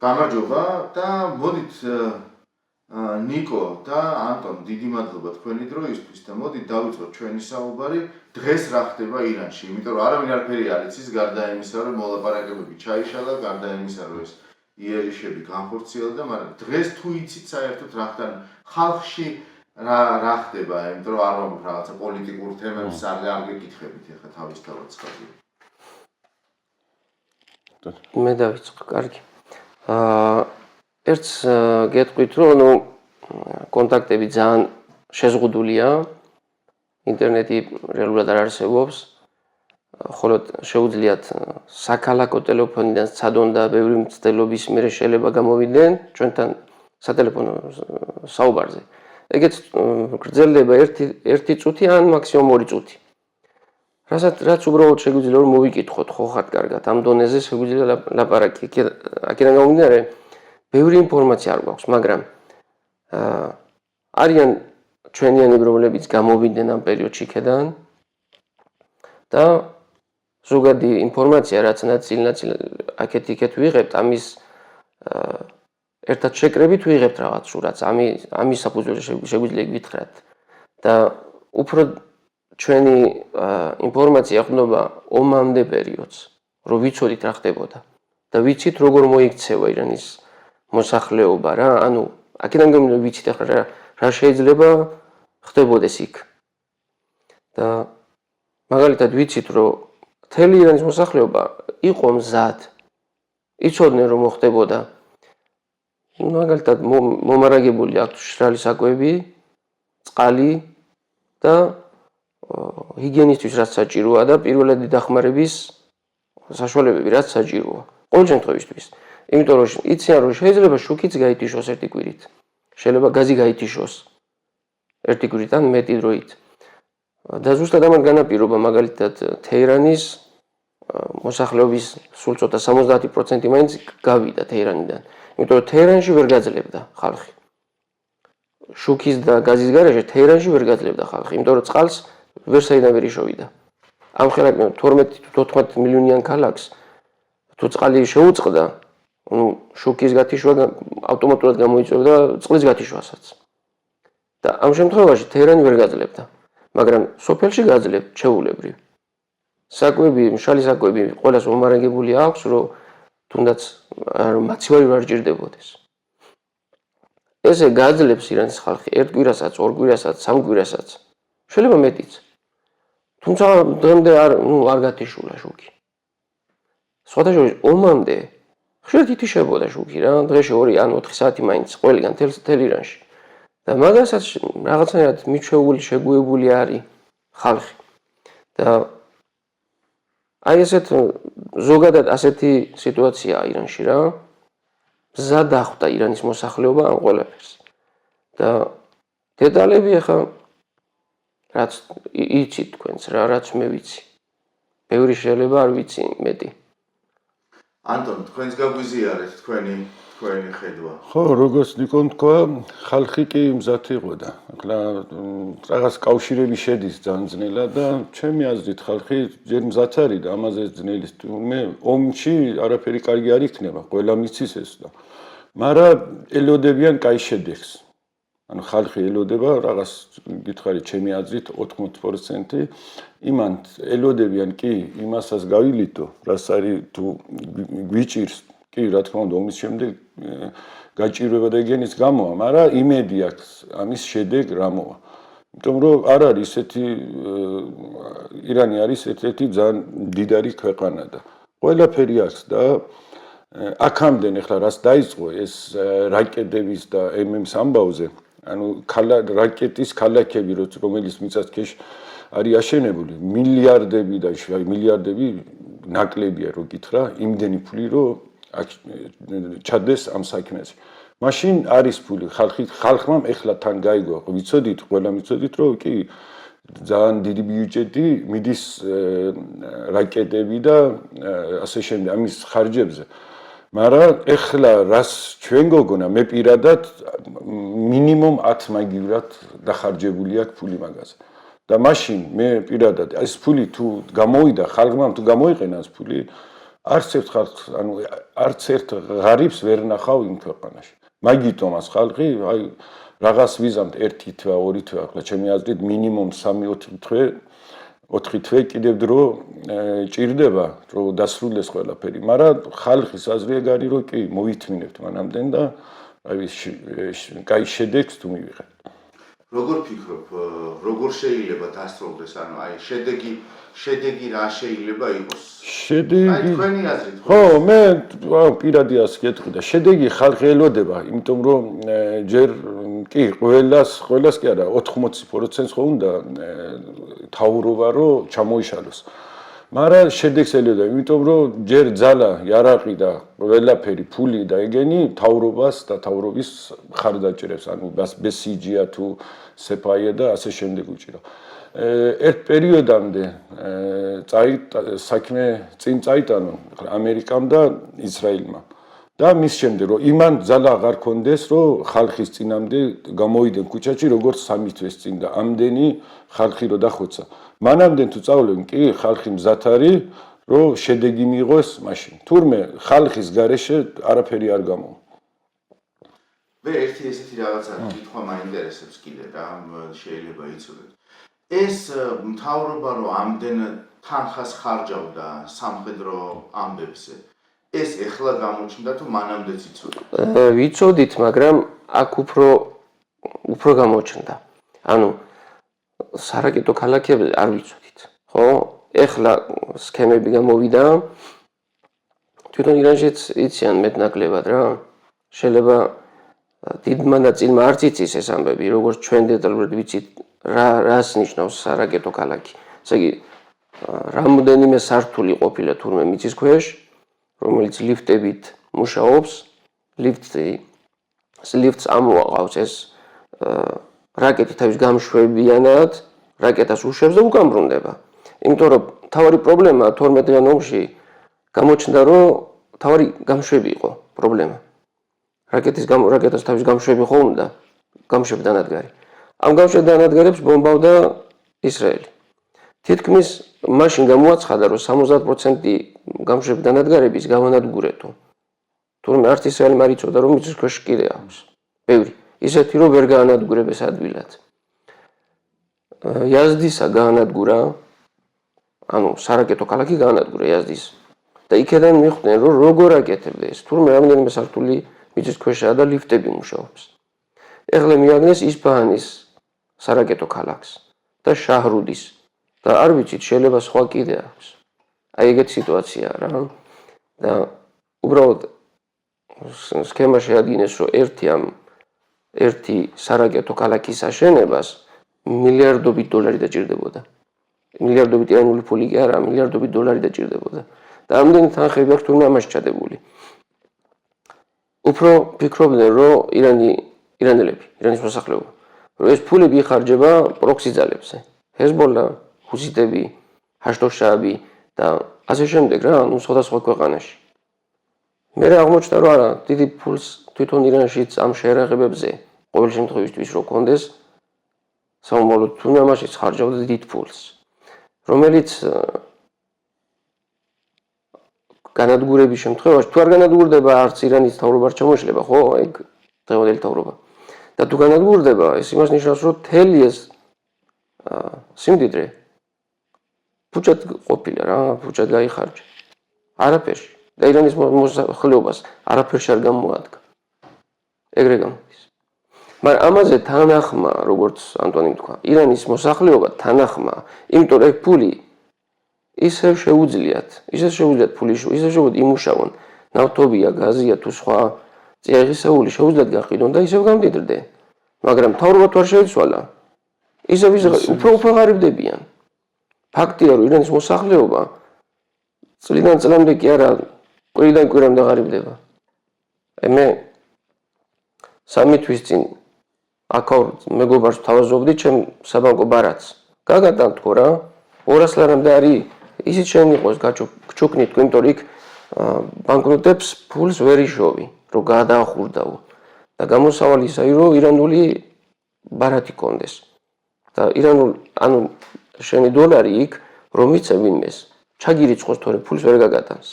გამარჯობა და მოდით ნიკო და ანტონ დიდი მადლობა თქვენი დროისთვის და მოდით დავიწყოთ ჩვენი საუბარი დღეს რა ხდება ირანში, იმიტომ რომ არავინ არაფერი არ იცის გარდა იმისა, რომ მოლაპარაკებები ჩაიშალა, გარდა იმისა, რომ ეს იერიშები განხორციელდა, მაგრამ დღეს თუ იცით საერთოდ რა ხდება ხალხში რა ხდება, იმიტომ რომ არ ვამბობ რაღაცა პოლიტიკურ თემებს არ გეკითხებით ახლა თავისთავად ხალხი. მე დავიწყო, კარგი. ერთს გეტყვით, რომ კონტაქტები ძალიან შეზღუდულია. ინტერნეტი რეალურად არ არსებობს. ხოლო შეუძლიათ საქალაქო ტელეფონიდან სცადონ და ბევრი მცდელობის მერე შეიძლება გამოვიდნენ ჩვენთან სატელეფონო საუბარზე. ეგეც გრძელდება ერთი წუთი ან მაქსიმუმ 2 წუთი. რაც უბრალოდ შეგვიძლია რომ მოვიკითხოთ ხო ხართ კარგად ამ დონეზე შეგვიძლია ლაპარაკი. აქედან გამომდინარე ბევრი ინფორმაცია არ გვაქვს, მაგრამ არიან ჩვენიანი რომლებიც გამოვიდნენ ამ პერიოდში იქედან და ზოგადი ინფორმაცია რაც ნაწილ აქეთ-იქეთ ვიღებთ, ამის ერთად შეკრებით ვიღებთ რაღაც სურათს, ამის საფუძველზე შეგვიძლია გითხრათ და უფრო ჩვენი ინფორმაცია ეხება ომამდე პერიოდს, რომ ვიცოდით რა ხდებოდა და ვიცით როგორ მოიქცევა ირანის მოსახლეობა რა, ანუ აქედან გამომდინარე ვიცით ახლა რა შეიძლება ხდებოდეს იქ. და მაგალითად ვიცით რომ მთელი ირანის მოსახლეობა იყო მზად, იცოდნენ რომ მოხდებოდა. მაგალითად მომარაგებული აქვს მშრალი საკვები, წყალი და ჰიგიენისთვის რაც საჭიროა და პირველადი დახმარების საშუალებები რაც საჭიროა. ყოველ შემთხვევაში. იმიტომ რომ იციან რომ შეიძლება შუქიც გაითიშოს ერთი კვირით. შეიძლება გაზი გაითიშოს ერთი კვირით ან მეტი დროით. და ზუსტად ამან განაპირობა მაგალითად თეირანის მოსახლეობის სულ ცოტა 70% მაინც გავიდა თეირანიდან. იმიტომ რომ თეირანში ვერ გაძლებდა ხალხი. შუქის და გაზის გარეშე თეირანში ვერ გაძლებდა ხალხი, იმიტომ რომ წყალს ვერ საიდან ვერ იშოვიდა. ამ ხელაკ 12-14 მილიონიან ქალაქს თუ წყალი შეუწყდა, შუქის გათიშვა ავტომატურად გამოიწვევდა წყლის გათიშვასაც. და ამ შემთხვევაში თეირანი ვერ გაძლებდა, მაგრამ სოფელში გაძლევთ ჩეულებრივ. საკვები, მშრალი საკვები ყველას მომარაგებული აქვს, რომ თუნდაც მაცივარი არ ჭირდებოდეს. ესე გაძლევს ირანის ხალხი ერთ კვირასაც, ორ კვირასაც, სამ კვირასაც. შეიძლება მეტიც. თუმცა დღემდე არ გათიშულა შუქი. სხვათა შორის ომამდე ხშირად ითიშებოდა შუქი რა, დღეში 2 ან 4 საათი მაინც ყველგან თელ ირანში. და მაგასაც რაღაცნაირად მიჩვეული, შეგუებული არის ხალხი. და აი ესეთ ზოგადად ასეთი სიტუაციაა ირანში რა. მზად ახვდა ირანის მოსახლეობა ამ ყველაფერს. და დეტალები ახლა რაც იცით თქვენც რა, რაც მე ვიცი. ბევრი შეიძლება არ ვიცი მეტი. ანტონ, თქვენს გაგვიზიარეთ თქვენი ხედვა. ხო, როგორც ნიკომ თქვა, ხალხი კი მზად იყო და ახლა რაღაც კავშირები შედის ძალიან ძნელად და ჩემი აზრით ხალხი ჯერ მზად არის და ამაზე ძნელი მე ომში არაფერი კარგი არ იქნება, ყველა მიცის ეს და მაგრამ ელოდებიან კაი შედეგს. ანუ ხალხი ელოდება რაღაც გითხარი ჩემი აზრით 80% იმან ელოდებიან კი იმასაც გავილითო, რაც არის თუ გვიჭირს კი რა თქმა უნდა ომის შემდეგ გაჭირვება და ეგენის გამოა, მაგრამ იმედი აქვს ამის შედეგ რა მოვა. იმიტომ რომ არ არის ესეთი ირანი არის ერთ-ერთი ძალიან მდიდარი ქვეყანა და ყველაფერი აქვს და აქამდე ახლა რაც დაიწყო ეს რაკეტების და MM-ის ამბავზე, ანუ რაკეტის ქალაქები რომელიც მიწათქვეშ არის აშენებული, მილიარდები და მილიარდები ნაკლებია რო გითხრა, იმდენი ფული რო ჩადეს ამ საქმეზე. მაშინ არის ფული, ხალხმა ეხლა თან გაიგო, ვიცოდით, ყველა ვიცოდით, რომ კი ძალიან დიდი ბიუჯეტი მიდის რაკეტები და ასე შემდეგ ამის ხარჯებზე. მაგრამ ეხლა რას ჩვენ გოგონა მე პირადად მინიმუმ 10 მაგივრად დახარჯებული აქვს ფული მაგაზე. და მაშინ მე პირადად ეს ფული თუ გამოვიდა ხალხმა თუ გამოიყენა ეს ფული არც ერთ ხალხს, ანუ არც ერთ ღარიბს ვერ ნახავ იმ ქვეყანაში. მაგიტომაც ხალხი აი რაღაც ვიზამთ 1 თვე, 2 თვე, ახლა ჩემი აზრით მინიმუმ 3-4 თვე 4 თვე კიდევ დრო ჭირდება, რომ დასრულდეს ყველაფერი, მაგრამ ხალხის აზრი ეგ არის, რომ კი მოვითმინებთ მანამდენ და აი კაი შედეგს თუ მივიღებთ. როგორ ფიქრობ, როგორ შეიძლება დასრულდეს, ანუ აი შედეგი რა შეიძლება იყოს? შედეგი აი თქვენი აზრით. ხო, მე პირადი აზრი გეტყვი და შედეგი ხალხი ელოდება, იმიტომ რომ ჯერ კი ყველას კი არა 80%-ს ხო უნდა თავრობა რომ ჩამოიშალოს. მაგრამ შედეგს ელოდება, იმიტომ რომ ჯერ ძალა, იარაღი და ყველაფერი, ფული და ეგენი თავრობას და თავრობის ხარდაჭერებს, ანუ ბესიჯია თუ სეფაია და ასე შემდეგ უჭირო. ერთ პერიოდამდე საქმე წინ წაიტანო ამერიკამ და ისრაელმა. და მის შემდეგ რომ იმან ძალა აღარ კონდეს, რომ ხალხის წინამდე გამოვიდნენ ქუჩაში როგორც 3 თვის წინ და ამდენი ხალხი რო დახოცა. მანამდე თუ წავლენ კი ხალხი მზად არის, რომ შედეგი მიიღოს მაშინ. თურმე ხალხის გარეშე არაფერი არ გამოვა. მე ერთი ესეთი რაღაცა კითხვა მაინტერესებს კიდე რა შეიძლება იცოდეთ. ეს მთავრობა რომ ამდენ თანხას ხარჯავდა სამხედრო ამბებზე, ეს ეხლა გამოჩნდა თუ მანამდეც იცოდეთ? ვიცოდით, მაგრამ აქ უფრო გამოჩნდა. ანუ სარაკეტო ქალაქებზე არ ვიცოდით. ხო? ეხლა სქემები გამოვიდა. თვითონ ირანშიც იციან მეტნაკლებად რა. შეიძლება დიდმა ნაწილმა არც იცის ეს ამბები, როგორც ჩვენ დეტალურად ვიცით, რას ნიშნავს სარაკეტო ქალაქი. ესე იგი, რამოდენიმე სართული ყოფილა თურმე მიწის ქვეშ, რომელიც ლიფტებით მუშაობს, ლიფტს ამოაყავს ეს რაკეტი თავის გამშვებიანად, რაკეტას უშვებს და უკან ბრუნდება. იმიტომ რომ თავარი პრობლემა 12-იან ომში გამოჩნდა, რომ თავარი გამშვები იყო პრობლემა. რაკეტას თავის გამშვები ხო უნდა, გამშვებ დანადგარი. ამ გამშვებ დანადგარებს ბომბავდა ისრაელი. თითქმის მაშინ გამოაცხადა, რომ 70% გამშვებ დანადგარების გავანადგურეთო. თურმე არც ისრაელმა არ იცოდა, რომ მიწის ქვეშ კიდე აქვს. ბევრი. ისეთი რომ ვერ გაანადგურებეს ადვილად. იაზდისა გაანადგურა, ანუ სარაკეტო ქალაქი გაანადგურა იაზდის. და იქიდან მიხვდნენ, რომ როგორ აკეთებდეს. თურმე რამდენიმე სართული მიწის ქვეშაა და ლიფტები მუშაობს. ეხლა მიაგნეს ისფაანის სარაკეტო ქალაქს და შაჰრუდის და არ ვიცით, შეიძლება სხვა კიდე აქვს. აი ეგეთი სიტუაციაა რა. და უბრალოდ სქემა შეადგინეს, რომ ერთი სარაკეტო ქალაქის აშენებას მილიარდობით დოლარი დაჭირდებოდა. მილიარდობით ირანული ფული კი არა, მილიარდობით დოლარი დაჭირდებოდა. და ამდენი თანხები აქვს თურმე ამაში ჩადებული. უფრო ფიქრობდნენ, რომ ირანის მოსახლეობა, რომ ეს ფულები იხარჯება პროქსი ძალებზე. ჰეზბოლა, ჰუსიტები, ჰაშდოშააბი და ასე შემდეგ რა, ანუ სხვადასხვა ქვეყანაში. მე აღმოჩნდა, რომ არა, დიდი ფულს თვითონ ირანშიც ამ შეერაღებებზე ყოველ შემთხვევისთვის რო კონდეს, სამომავლოდ თუნდაც ამაშიც ხარჯავდა დიდ ფულს, რომელიც განადგურების შემთხვევაში თუ არ განადგურდება, არც ირანის თავრობა არ ჩამოიშლება, ხო, ეგ დღევანდელი თავრობა. და თუ განადგურდება, ეს იმას ნიშნავს, რომ თელი ეს სიმდიდრე ფუჭად ყოფილა რა, ფუჭად გაიხარჯა. არაფერში. და ირანის მოსახლეობას არაფერში არ გამოადგა. ეგრე გამოდის. მაგრამ ამაზე თანახმა, როგორც ანტონი თქვა, ირანის მოსახლეობა თანახმა, იმიტომ რომ ფული ისევ შეუძლიათ ფული, ისევ შეუძლიათ იმუშავონ, ნავთობია, გაზია თუ სხვა წიაღისეული შეუძლიათ გაყიდონ და ისევ გამდიდრდნენ. მაგრამ თავრობა თუ არ შეიცვალა, ისევ უფრო ღარიბდებიან. ფაქტია, რომ ირანის მოსახლეობა წლიდან წლამდე კი არა, კვირიდან კვირამდე ღარიბდება. მე 3 თვის წინ აქაურ მეგობარს თავაზობდი ჩემ საბანკო ბარათს. გაგატანთქო რა, 200 ლარამდე არის, ისიც შემიყოს გაჩუქნით, იმიტომ რომ იქ ბანკნოტებს ფულს ვერ იშოვი, რომ გადაახურდაო. და გამოსავალი ისაა, რომ ირანული ბარათი კონდეს. და ანუ შენი დოლარი იქ რომ იცე ვინმეს, ჩაგირიცხოს თორე ფულს ვერ გაგატანს.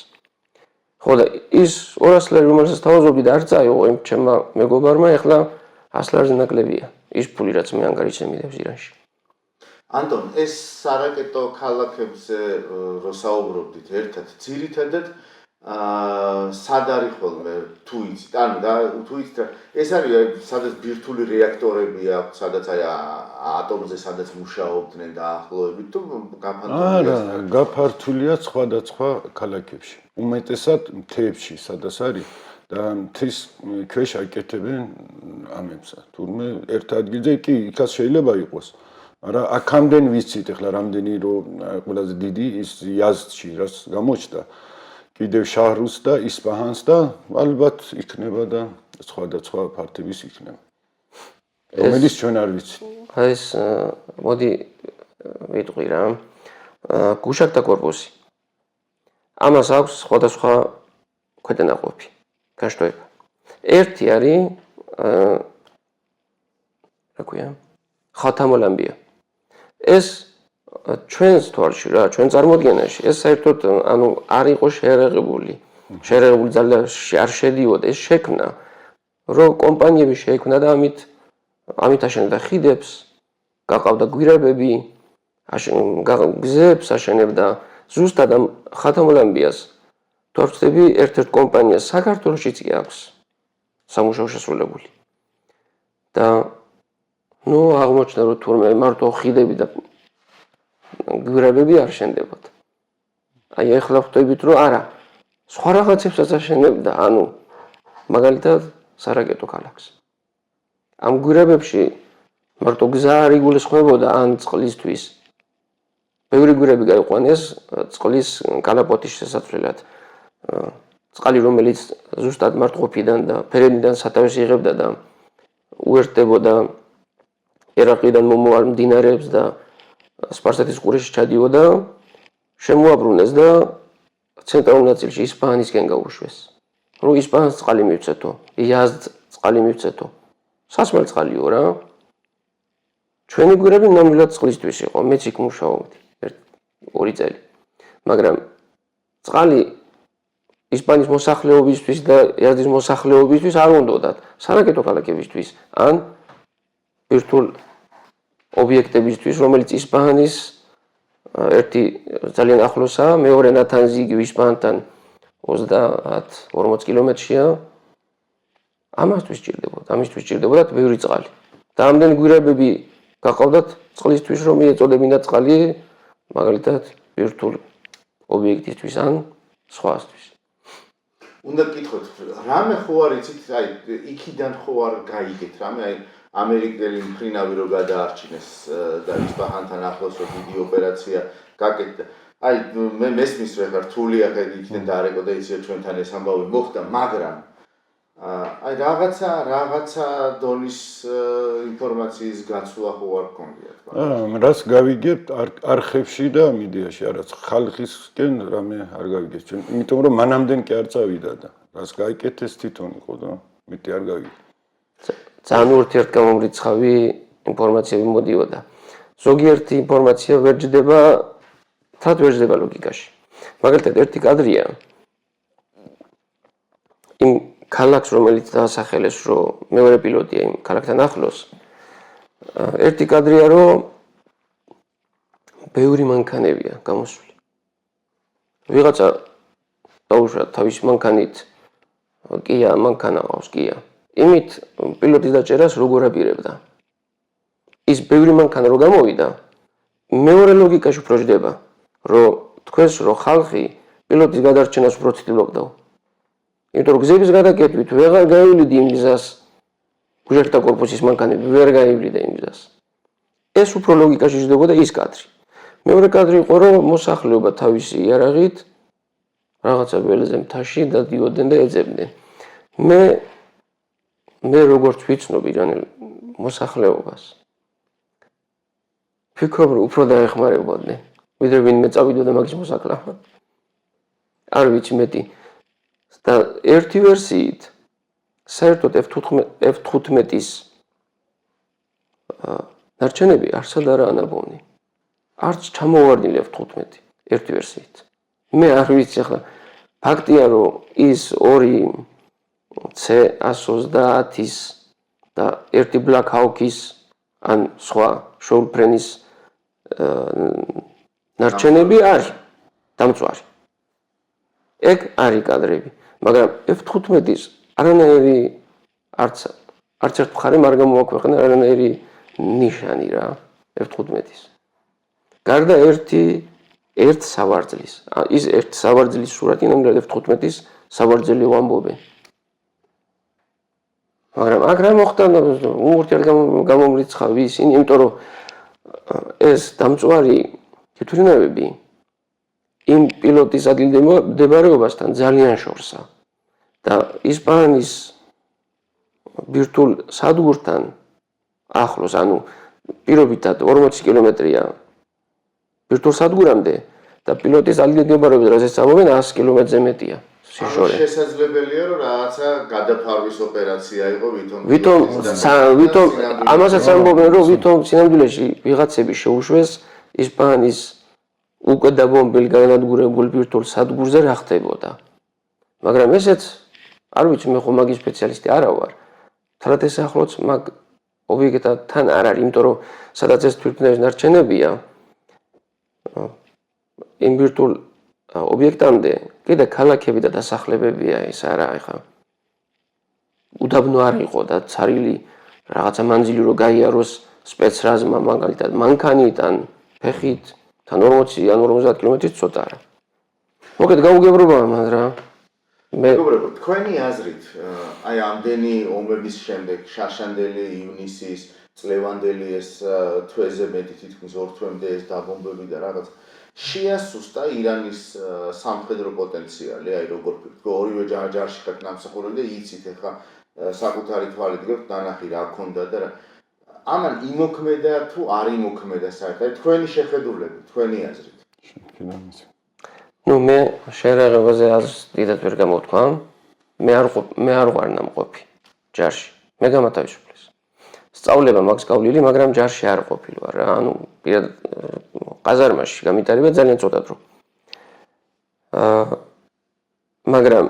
ხო და ის 200 ლარი რომელსაც თავაზობდი და არ წაიღო იმ ჩემმა მეგობარმა, ეხლა 100 ლარზე ნაკლებია. ის ფული რაც მე ანგარიშზე მიდევს ირანში. ანტონ, ეს სარაკეტო ქალაქებზე რო საუბრობდით ერთად, ძირითადად სად არის ხოლმე თუ იცით? ანუ და თუ იცით, ეს არის სადაც ბირთვული რეაქტორები აქვს, სადაც აი ატომზე სადაც მუშაობდნენ დაახლოებით თუ გაფართოებულია? არა, გაფართულია სხვადასხვა ქალაქებში. უმეტესად მთებში, სადაც არის და მთის ქვეშ აკეთებენ ამებსა. თურმე ერთ ადგილზე კი იქაც შეიძლება იყოს. მაგრამ აქამდენ ვიცით, ახლა რამდენი რომ ყველაზე დიდი ის იაზდში რაც გამოჩნდა. კიდევ შაჰრუს და ისპაჰანს და ალბათ იქნება და სხვადასხვა ფართობის იქნება. რომელიც ჩვენ არ ვიცით. ეს მოდი ვიტყვი რა. გუშაკთა корпуსი. ამას აქვს სხვადასხვა ქვედანაყოფი, განშტოება. ერთი არის რა ქვია? ხათამოლამბია. ეს ჩვენს თვალში რა, ჩვენ წარმოდგენაში ეს საერთოდ ანუ არ იყო შეერაღებული ძალიან არ შედიოდა ეს შექმნა, რომ კომპანიები შეექმნა და ამით აშენებდა ხიდებს, გაყავდა გვირაბები, გზებს აშენებდა. ზუსტად ამ ხათამოლამბიას თუ არ ვცდები, ერთ-ერთ კომპანიას საქართველოშიც კი აქვს სამუშაო შესრულებული. და ნუ აღმოჩნდა რომ თურმე მარტო ხიდები და გვირაბები არ შენდებოდა. აი ახლა ხვდებით რომ არა, სხვა რაღაცებსაც აშენებდა, ანუ მაგალითად სარაკეტო ქალაქს. ამ გვირაბებში მარტო გზა არ იგულისხმებოდა ან წყლისთვის. ბევრი გვირაბი გაიყვანეს წყლის კალაპოტის შესაცვლელად. წყალი რომელიც ზუსტად მარტყოფიდან და ფერედიდან სათავეს იღებდა და უერთდებოდა ერაყიდან მომავალ მდინარეებს და სპარსეთის ყურეში ჩადიოდა, შემოაბრუნეს და ცენტრალურ ნაწილში ისპაჰანისკენ გაუშვეს. რომ ისპაჰანს წყალი მივცეთო, იაზდ წყალი მივცეთო. სასმელ წყალიო რა. ჩვენი გვირაბი ნამდვილად წყლისთვის იყო, მეც იქ მუშაობდი 2 წელი. მაგრამ წყალი ისპანის მოსახლეობისთვის და იაზდის მოსახლეობისთვის არ უნდათ, სარაკეტო ქალაქებისთვის ან ბირთვულ ობიექტებისთვის, რომელიც ისპანის ერთი ძალიან ახლოსაა, მეორე ნათანზი იგივე ისპანთან 30-40 კილომეტრშია. ამისთვის სჭირდებოდა ბევრი წყალი. და ამდენი გვირაბები გაყავდათ წყლისთვის, რომ მიეწოდებინა წყალი მაგალითად ბირთვულ ობიექტისთვის ან სხვასთვის. უნდა გკითხოთ, რამე ხო არ იცით, აი იქიდან ხო არ გაიგეთ რამე, აი ამერიკელი მფრინავი რო გადაარჩინეს და ისპაჰანთან ახლოს რო დიდი ოპერაცია გაკეთდა. აი მე მესმის რა რთულია იქიდან დაარეკო და იცი ჩვენთან ეს ამბავი მოხდა, მაგრამ აი რაღაცა დონის ინფორმაციის გაცვლა ხო არ გქონდათ? რაც გავიგებთ არხებში და მედიაში, არაც ხალხისკენ რამე არ გავიგეთ ჩვენ, იმიტომ რომ მანამდენ კი არ წავიდა და რაც გაიკეთეს თვითონ იყო და მეტი არ გავიგეთ. ძალიან ურთიერთგამომრიცხავი ინფორმაციები მოდიოდა. ზოგიერთი ინფორმაცია ვერ ჯდება ლოგიკაში. მაგალითად ერთი კადრია იმ ქალაქს, რომელიც დაასახელეს, რომ მეორე პილოტია იმ ქალაქთან ახლოს. ერთი კადრია, რომ ბევრი მანქანებია გამოსული. ვიღაცა დაუშვა თავის მანქანით, კია მანქანა ყავს, კია. იმით პილოტის დაჭერას როგორ აპირებდა. ის ბევრი მანქანა რო გამოვიდა, მეორე ლოგიკაში უფრო ჯდება, რომ თქვენს რო ხალხი პილოტის გადარჩენას უფრო ცდილობდა. იმიტომ რომ გზების გადაკეთებით ვეღარ გაივლიდი იმ გზას, გუშაკთა корпуსის მანქანები ვერ გაივლიდა იმ გზას. ეს უფრო ლოგიკაში ჯდებოდა ის კადრი. მეორე კადრი იყო, რომ მოსახლეობა თავისი იარაღით რაღაცა ველზე მთაში დადიოდნენ და ეძებდნენ. მე როგორც ვიცნობ ირანელ მოსახლეობას, ვფიქრობ, რომ უფრო დაეხმარებოდნენ, ვიდრე ვინმე წავიდოდა მაგის მოსაკლავად. არ ვიცი მეტი. და ერთი ვერსიით საერთოდ F-15-ის ნარჩენები არსად არაა ნაბოვნი. არც ჩამოვარდნილი F-15 ერთი ვერსიით. მე არ ვიცი ახლა ფაქტია, რომ ის ორი C130-ის და ერთი Black Hawk-ის ან სხვა შოულფრენის ნარჩენები არის დამწვარი. ეგ არის კადრები, მაგრამ F-15-ის არანაირი არც ერთ მხარე არ გამოაქვეყნა არანაირი ნიშანი რა F-15-ის. გარდა ერთ სავარძლის. ის ერთ სავარძლის სურათი ნამდვილად F-15-ის სავარძელი ვამბობენ. მაგრამ აქ რა მოხდა უმურთიად გამომრიცხავი ისინი, იმიტომ რომ ეს დამწვარი თვითმფრინავები იმ პილოტის ადგილმდებარეობასთან ძალიან შორსა და ისპანის ბირთვულ სადგურთან ახლოს, ანუ პირობითად 40 კილომეტრია ბირთვულ სადგურამდე და პილოტის ადგილმდებარეობაზე რასაც ამობენ 100 კილომეტრზე მეტია სიშორე. შესაძლებელია რომ რაღაცა გადაფარვის ოპერაცია იყო ვითომ ამასაც ამბობენ რომ ვითომ სინამდვილეში ვიღაცები შეუშვეს ისპანის უკვე დაბომბილ განადგურებულ ბირთვულ სადგურზე რა ხდებოდა. მაგრამ ესეც არ ვიცი, მე ხომ მაგის სპეციალისტი არა ვარ. თალათ ეს ახლოც მაგ ობიექტად თან არ არის, იმიტომ რომ სადაც ეს თვითმფრინავის ნარჩენებია იმ ბირთვულ ობიექტამდე კიდე ქალაქები და დასახლებებია ეს არა ეხა. უდაბნო არ იყო და ცარილი რაღაცა მანძილი რო გაიაროს სპეცრაზმა მაგალითად მანქანით ან ფეხით თან 40 ან 50 კილომეტრით ცოტა არა. მოკეთ გაუგებრობაა მან რა. მეგობრებო, თქვენი აზრით, აი ამდენი ომების შემდეგ, შაშანდელი ივნისის, წლევანდელი ეს თვეზე მეტი თითქმის 2 თვემდე ეს დაბომბები და რაღაც შეასუსტა ირანის სამხედრო პოტენციალი, აი როგორ ორივე ჯარში ხართ ნამსახურები და იცით ახლა საკუთარი თვალით გქონდათ დანახი რა ქონდა და ამან იმოქმედა თუ არ იმოქმედა საერთოდ თქვენი შეხედულები, თქვენი აზრით. ნუ მე შეერაღებაზე აზრს დიდად ვერ გამოვთქვა. მე არ ვარ ნამყოფი ჯარში. მე გამათავისუფლეს. სწავლება მაქვს გავლილი, მაგრამ ჯარში არ ყოფილი ვარ რა. ანუ პირადად ყაზარმაში გამიტარება ძალიან ცოტა დრო. მაგრამ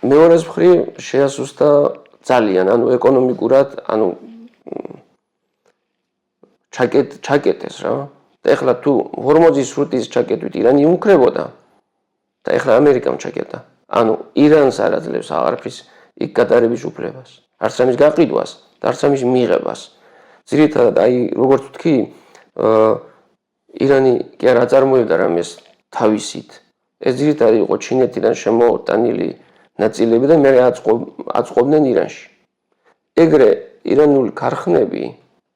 მეორეს მხრივ შეასუსტა ძალიან, ანუ ეკონომიკურად, ანუ ჩაკეტეს რა. და ეხლა თუ ჰორმოზის სრუტის ჩაკეტვით ირანი იმუქრებოდა და ეხლა ამერიკამ ჩაკეტა. ანუ ირანს არ აძლევს აღარაფრის იქ გატარების უფლებას, არც ამის გაყიდვას და არც ამის მიღებას. ძირითადად აი როგორც ვთქი, ირანი კი არ აწარმოებდა რამეს თავისით. ეს ძირითადად იყო ჩინეთიდან შემოტანილი ნაწილები და მე აწყობდნენ ირანში. ეგრე ირანული ქარხნები,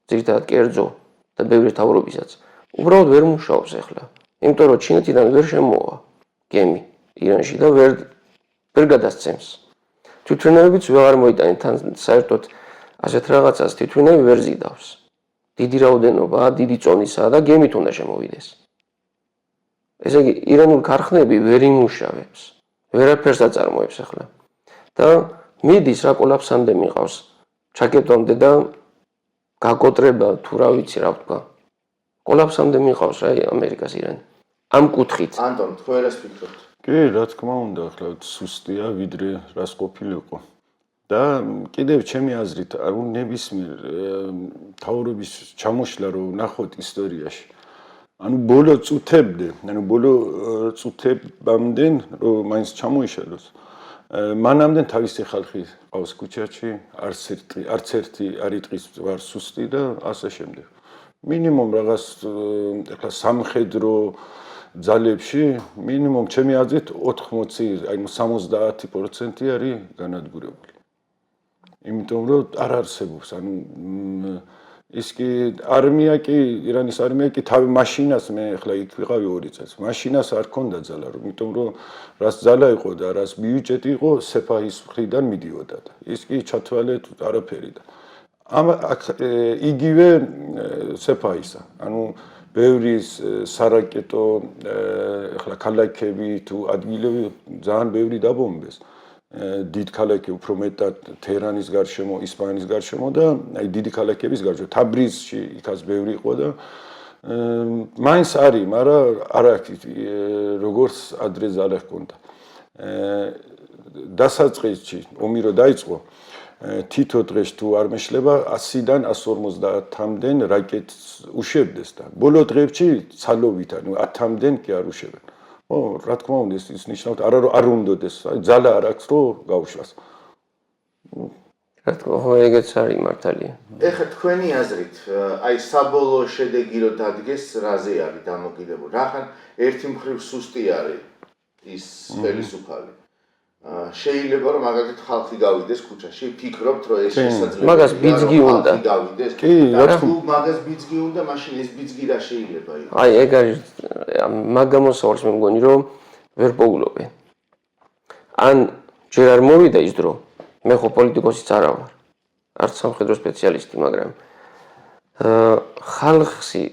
ძირითადად კერძო და ბევრი თავრობისაც, უბრალოდ ვერ მუშაობს ახლა. იმიტომ რომ ჩინეთიდან ვერ შემოვა გემი ირანში და ვერ გადასცემს. თვითმფრინავებიც ვეღარ მოიტანენ თან საერთოდ ასეთ რაღაცას თვითმფრინავი ვერ ზიდავს. დიდი რაოდენობაა, დიდი წონისაა და გემით უნდა შემოვიდეს. ესე იგი ირანული ქარხნები ვერ იმუშავებს, ვერაფერს აწარმოებს ახლა. და მიდის რა კოლაფსამდე მიყავს ჩაკეტვამდე და გაკოტრება თუ რა ვიცი რა ვთქვა. კოლაფსამდე მიყავს რა ამერიკას ირანი. ამ კუთხით. ანტონ, თქვენ რას ფიქრობთ? კი, რა თქმა უნდა, ახლა სუსტია ვიდრე რას ყოფილიყო. და კიდევ ჩემი აზრით, ანუ ნებისმიერ თავრობის ჩამოშლა რო ნახოთ ისტორიაში. ანუ ბოლო წუთებამდე რომ მაინც ჩამოიშალოს. მანამდე თავისი ხალხი ყავს ქუჩაში, არც ერთი არ იტყის ვარ სუსტი და ასე შემდეგ. მინიმუმ რაღაც ახლა სამხედრო ძალებში მინიმუმ ჩემი აზრით 80, აი 70% არის განადგურებული. იმიტომ რომ არ არსებობს, ანუ ის კი არმია კი ირანის არმია კი თავი მაშინას მე ახლა იქ ვიყავი 2 წელს. მაშინას არ ქონდა ძალა, იმიტომ რომ რას ძალა იყო და რას ბიუჯეტი იყო სეფაჰის მხრიდან მიდიოდა და ის კი ჩათვალეთ არაფერი და იგივე სეფაჰისა. ანუ ბევრი სარაკეტო ახლა ქალაქები თუ ადგილები ძალიან ბევრი დაბომბეს. დიდ ქალაქი უფრო მეტად თეჰრანის გარშემო, ისპანის გარშემო და აი დიდი ქალაქების გარშემო. თაბრიზში იქაც ბევრი იყო და მაინც არის, მაგრამ არ აქვს როგორც ადრე ძალა ჰქონდა. დასაწყისში ომი რო დაიწყო თითო დღეში თუ არ მეშლება 100-დან 150-მდე რაკეტს უშვებდეს და ბოლო დღეებში ცალობით ანუ 10-მდე კი არ უშვებენ. ო, რა თქმა უნდა, ის ნიშნავს არ უნდადეს, ძალა არ აქვს რომ გაუშვას. რა თქმა უნდა, ეგეც არის მართალია. ეხლა თქვენი აზრით, აი საბოლოო შედეგი რო დადგეს, რაზე არის დამოკიდებული? რახან ერთი მხრივ სუსტი არის ის ხელისუფალი. შეიძლება რომ მაგალითად ხალხი გავიდეს ქუჩაში, ფიქრობთ რომ ეს შესაძლებელია. მაგას ბიძგი უნდა. გავიდეს. კი, რა თქმა უნდა. მაგას ბიძგი უნდა, მაშინ ეს ბიძგი რა შეიძლება იყოს? აი, ეგ არის მაგ გამოსავალს მე მგონი რომ ვერ პოულობენ. ან ჯერ არ მოვიდა ის დრო, მე ხო პოლიტიკოსიც არა ვარ. არც სამხედრო სპეციალისტი, მაგრამ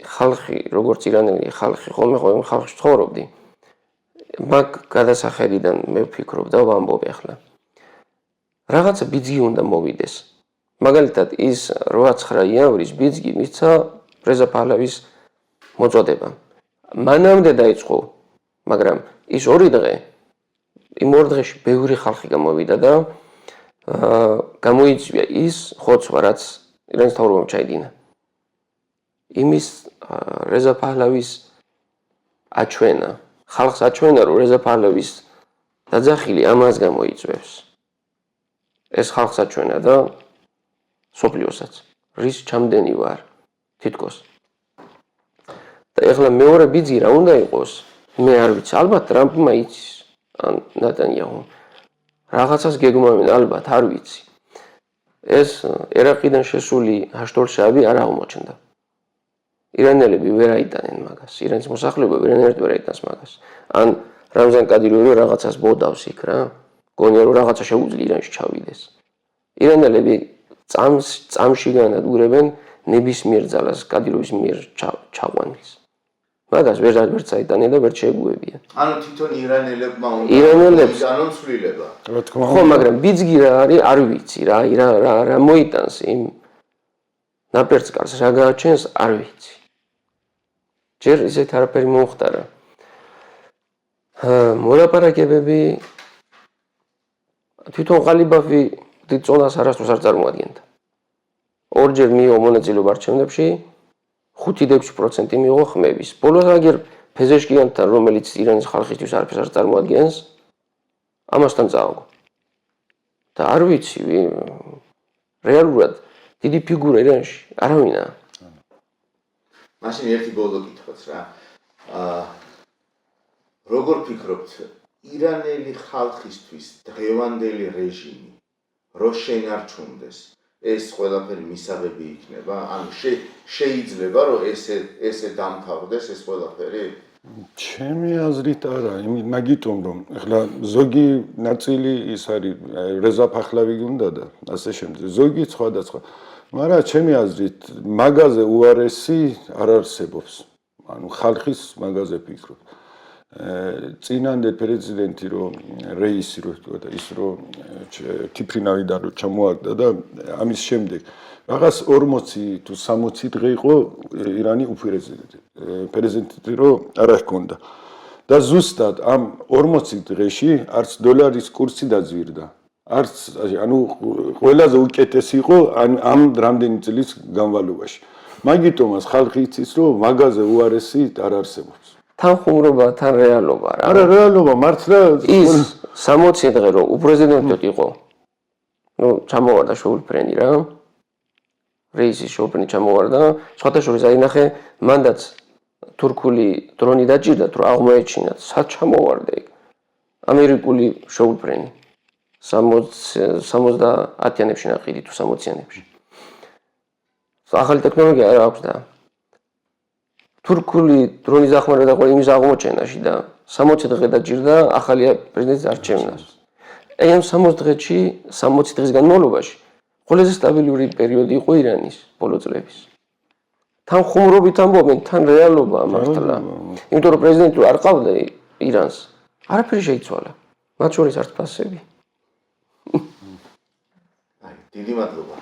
ხალხი, როგორც ირანელი ხალხი, ხოლმე ხალხში ცხოვრობდი. მაგ გადასახედიდან მე ვფიქრობ და ვამბობ ახლა. რაღაცა ბიძგი უნდა მოვიდეს. მაგალითად ის 8-9 იანვრის ბიძგი მისცა რეზა პაჰლავის მოწოდებამ. მანამდე დაიწყო, მაგრამ ის 2 დღე იმ 2 დღეში ბევრი ხალხი გამოვიდა და გამოიწვია ის ხოცვა, რაც ირანის მთავრობამ ჩაიდინა. იმის რეზა პაჰლავის აჩვენა, ხალხს აჩვენა, რომ რეზა პაჰლავის დაძახილი ამას გამოიწვევს. ეს ხალხს აჩვენა და სოფლიოსაც, რის ჩამდენი ვარ, თითქოს. და ეხლა მეორე ბიძგი რა უნდა იყოს? მე არ ვიცი, ალბათ ტრამპმა იცის, ან ნეტანიაჰუმ. რაღაცას გეგმავენ, ალბათ, არ ვიცი. ეს ერაყიდან შესული ჰაშტოლ-შააბი არ აღმოჩნდა. ირანელები ვერ აიტანენ მაგას, ირანის მოსახლეობა ვერ აიტანს მაგას. ან რამზან კადიროვი რაღაცას ბოდავს იქ რა. გონია რომ რაღაცა შეუძლია ირანში ჩავიდეს. ირანელები წამში განადგურებენ ნებისმიერ ძალას კადიროვის მიერ ჩაყვანილს. მაგას ვერ წაიტანიან და ვერ შეეგუებიან. ანუ თვითონ ირანელებმა უნდა განოცვლილება. რა თქმა ხო, მაგრამ ბიძგი რა არის, არ ვიცი რა, რა მოიტანს იმ ნაპერწკალს, რა გააჩენს, არ ვიცი. ჯერ ისეთ არაფერი მომხდარა. მოლაპარაკებები თვითონ ყალიბაფი დიდ წონას არასდროს არ წარმოადგენდა. ორჯერ მიიღო მონაწილეობა არჩევნებში, 5-6% მიიღო ხმების. ბოლოს აგერ ფეზეშკიანთან, რომელიც ირანის ხალხისთვის არაფერს არ წარმოადგენს, ამასთან წააგო. და არ ვიცი, რეალურად დიდი ფიგურა ირანში არავინაა. მაშინ ერთი ბოლო კითხვაც რა. როგორ ფიქრობთ, ირანელი ხალხისთვის დღევანდელი რეჟიმი რო შენარჩუნდეს, ეს ყველაფერი მისაღები იქნება? ანუ შეიძლება რომ ესე დამთავრდეს ეს ყველაფერი? ჩემი აზრით არა, მაგიტომ რომ ახლა ზოგი ნაწილი ის არის რეზა პაჰლავი უნდა და ასე შემდეგ. ზოგი სხვადასხვა. მაგრამ ჩემი აზრით მაგაზე უარესი არ არსებობს. ანუ ხალხის მაგაზე ფიქრობ. წინანდელ პრეზიდენტი რომ რეისი რო თქვა და ის რომ თიფრინავიდან რო ჩამოაგდა და ამის შემდეგ რაღაც 40 თუ 60 დღე იყო ირანი პრეზიდენტი რომ არ ჰქონდა და ზუსტად ამ 40 დღეში არც დოლარის კურსი დაძვირდა არც ანუ ყველაზე უკეთესი იყო ამ რამდენი წლის განმავლობაში მაგიტომაც ხალხი იცის რომ მაგაზე უარესი არ არსებობს თან ხუმრობა, თან რეალობა რა. არა, რეალობა მართლა ის 60 დღე რო უპრეზიდენტოდ იყო. ნუ ჩამოვარდა შოულფრენი რა. რეისის შოულფრენი ჩამოვარდა. სხვათა შორის აინახე მანდაც თურქული დრონი დაჭირდათ რომ აღმოეჩინათ. სად ჩამოვარდა იქ? ამერიკული შოულფრენი. 70-იანებში ნახიდი თუ 60-იანებში. ახალი ტექნოლოგია არ აქვს და თურქული დრონის დახმარება და ყველა იმის აღმოჩენაში და 60 დღე დაჭირდა ახალი პრეზიდენტის არჩევნას. აი ამ 60 დღის განმავლობაში ყველაზე სტაბილური პერიოდი იყო ირანის ბოლო წლების. თან ხუმრობით ამბობენ, თან რეალობაა მართლა. იმიტომ რომ პრეზიდენტი არ ყავდა ირანს, არაფერი შეიცვალა. მათ შორის არც ფასები. აი, დიდი მადლობა.